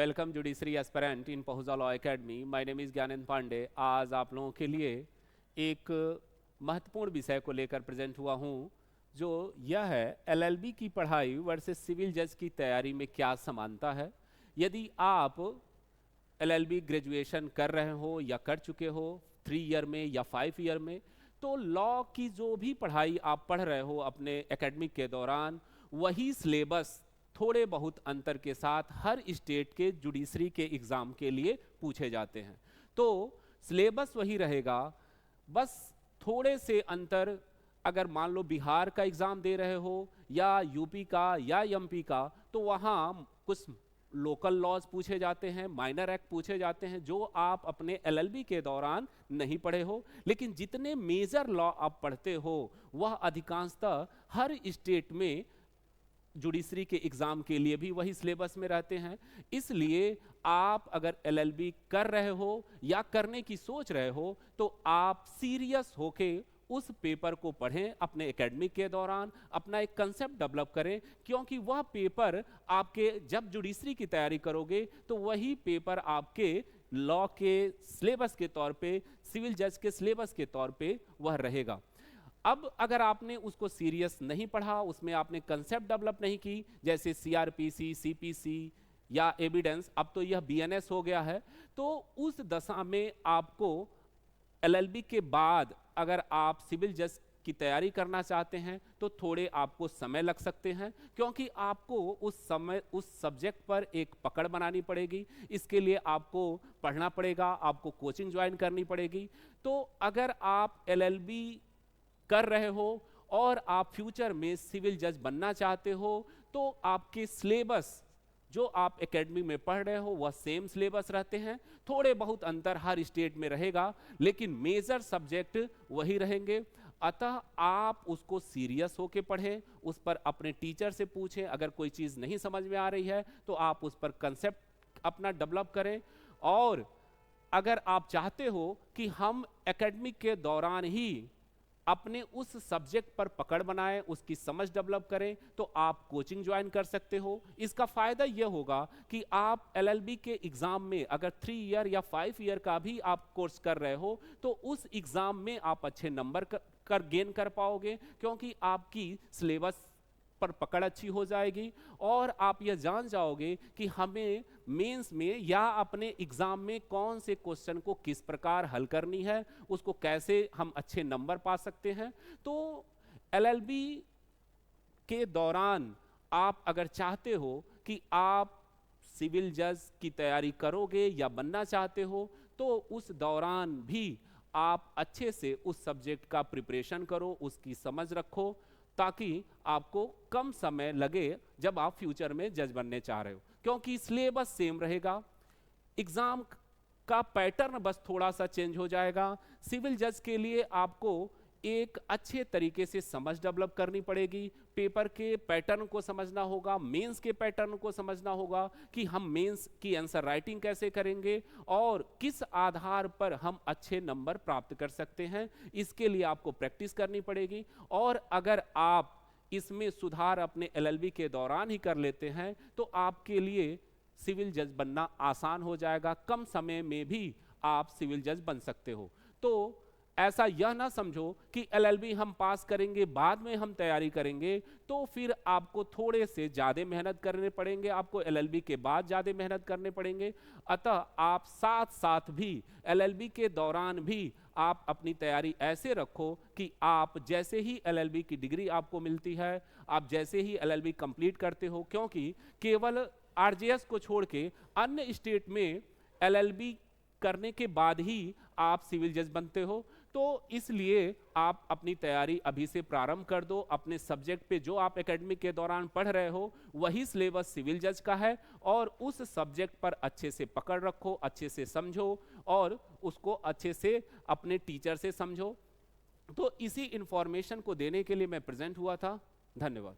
Welcome judiciary aspirant in Pahuja law academy. My name is Gyanendra Pandey. आज आप लोगों के लिए एक महत्वपूर्ण विषय को लेकर प्रेजेंट हुआ हूं, जो यह है एलएलबी की पढ़ाई वर्सेस सिविल जज की तैयारी में क्या समानता है। यदि आप एलएलबी ग्रेजुएशन कर रहे हो या कर चुके हो 3 ईयर में या 5 ईयर में, तो लॉ की जो भी पढ़ाई आप पढ़ रहे हो अपने एकेडमिक के दौरान, वही सिलेबस थोड़े बहुत अंतर के साथ हर स्टेट के जुडिशरी के एग्जाम के लिए पूछे जाते हैं। तो सिलेबस वही रहेगा, बस थोड़े से अंतर। अगर मान लो बिहार का एग्जाम दे रहे हो या यूपी का या एमपी का, तो वहाँ कुछ लोकल लॉज पूछे जाते हैं, माइनर एक्ट पूछे जाते हैं, जो आप अपने एलएलबी के दौरान नहीं पढ़े हो। लेकिन जितने मेजर लॉ आप पढ़ते हो वह अधिकांशतः हर स्टेट में जुडिशरी के एग्जाम के लिए भी वही सिलेबस में रहते हैं। इसलिए आप अगर एलएलबी कर रहे हो या करने की सोच रहे हो, तो आप सीरियस होके उस पेपर को पढ़ें, अपने एकेडमिक के दौरान अपना एक कंसेप्ट डेवलप करें, क्योंकि वह पेपर आपके जब जुडिशरी की तैयारी करोगे तो वही पेपर आपके लॉ के सिलेबस के तौर पे, सिविल जज के सिलेबस के तौर पे वह रहेगा। अब अगर आपने उसको सीरियस नहीं पढ़ा, उसमें आपने कंसेप्ट डेवलप नहीं की, जैसे सीआरपीसी, सीपीसी या एविडेंस, अब तो यह बीएनएस हो गया है, तो उस दशा में आपको एलएलबी के बाद अगर आप सिविल जज की तैयारी करना चाहते हैं तो थोड़े आपको समय लग सकते हैं, क्योंकि आपको उस समय उस सब्जेक्ट पर एक पकड़ बनानी पड़ेगी। इसके लिए आपको पढ़ना पड़ेगा, आपको कोचिंग ज्वाइन करनी पड़ेगी। तो अगर आप एलएलबी कर रहे हो और आप फ्यूचर में सिविल जज बनना चाहते हो, तो आपके सिलेबस जो आप एकेडमी में पढ़ रहे हो वह सेम सिलेबस रहते हैं। थोड़े बहुत अंतर हर स्टेट में रहेगा, लेकिन मेजर सब्जेक्ट वही रहेंगे। अतः आप उसको सीरियस होके पढ़ें, उस पर अपने टीचर से पूछें। अगर कोई चीज़ नहीं समझ में आ रही है तो आप उस पर कंसेप्ट अपना डेवलप करें। और अगर आप चाहते हो कि हम एकेडमिक के दौरान ही अपने उस सब्जेक्ट पर पकड़ बनाएं, उसकी समझ डेवलप करें, तो आप कोचिंग ज्वाइन कर सकते हो। इसका फायदा यह होगा कि आप एलएलबी के एग्जाम में अगर 3 ईयर या 5 ईयर का भी आप कोर्स कर रहे हो, तो उस एग्जाम में आप अच्छे नंबर गेन कर पाओगे, क्योंकि आपकी सिलेबस पर पकड़ अच्छी हो जाएगी और आप यह जान जाओगे कि हमें मेंस में या अपने एग्जाम में कौन से क्वेश्चन को किस प्रकार हल करनी है, उसको कैसे हम अच्छे नंबर पा सकते हैं। तो एलएलबी के दौरान आप अगर चाहते हो कि आप सिविल जज की तैयारी करोगे या बनना चाहते हो, तो उस दौरान भी आप अच्छे से उस सब्जेक्ट का प्रिपरेशन करो, उसकी समझ रखो, ताकि आपको कम समय लगे जब आप फ्यूचर में जज बनने चाह रहे हो। क्योंकि सिलेबस सेम रहेगा, एग्जाम का पैटर्न बस थोड़ा सा चेंज हो जाएगा। सिविल जज के लिए आपको एक अच्छे तरीके से समझ डेवलप करनी पड़ेगी, पेपर के पैटर्न को समझना होगा, मेंस के पैटर्न को समझना होगा कि हम मेंस की आंसर राइटिंग कैसे करेंगे और किस आधार पर हम अच्छे नंबर प्राप्त कर सकते हैं। इसके लिए आपको प्रैक्टिस करनी पड़ेगी। और अगर आप इसमें सुधार अपने एलएलबी के दौरान ही कर लेते हैं, तो आपके लिए सिविल जज बनना आसान हो जाएगा। कम समय में भी आप सिविल जज बन सकते हो। तो ऐसा यह ना समझो कि एलएलबी हम पास करेंगे बाद में हम तैयारी करेंगे, तो फिर आपको थोड़े से ज़्यादा मेहनत करने पड़ेंगे, आपको एलएलबी के बाद ज़्यादा मेहनत करने पड़ेंगे। अतः आप साथ साथ भी एलएलबी के दौरान भी आप अपनी तैयारी ऐसे रखो कि आप जैसे ही एलएलबी की डिग्री आपको मिलती है, आप जैसे ही एलएलबी कंप्लीट करते हो, क्योंकि केवल आरजेएस को छोड़ के अन्य स्टेट में एलएलबी करने के बाद ही आप सिविल जज बनते हो। तो इसलिए आप अपनी तैयारी अभी से प्रारंभ कर दो। अपने सब्जेक्ट पे जो आप एकेडमिक के दौरान पढ़ रहे हो वही सिलेबस सिविल जज का है, और उस सब्जेक्ट पर अच्छे से पकड़ रखो, अच्छे से समझो और उसको अच्छे से अपने टीचर से समझो। तो इसी इंफॉर्मेशन को देने के लिए मैं प्रेजेंट हुआ था। धन्यवाद।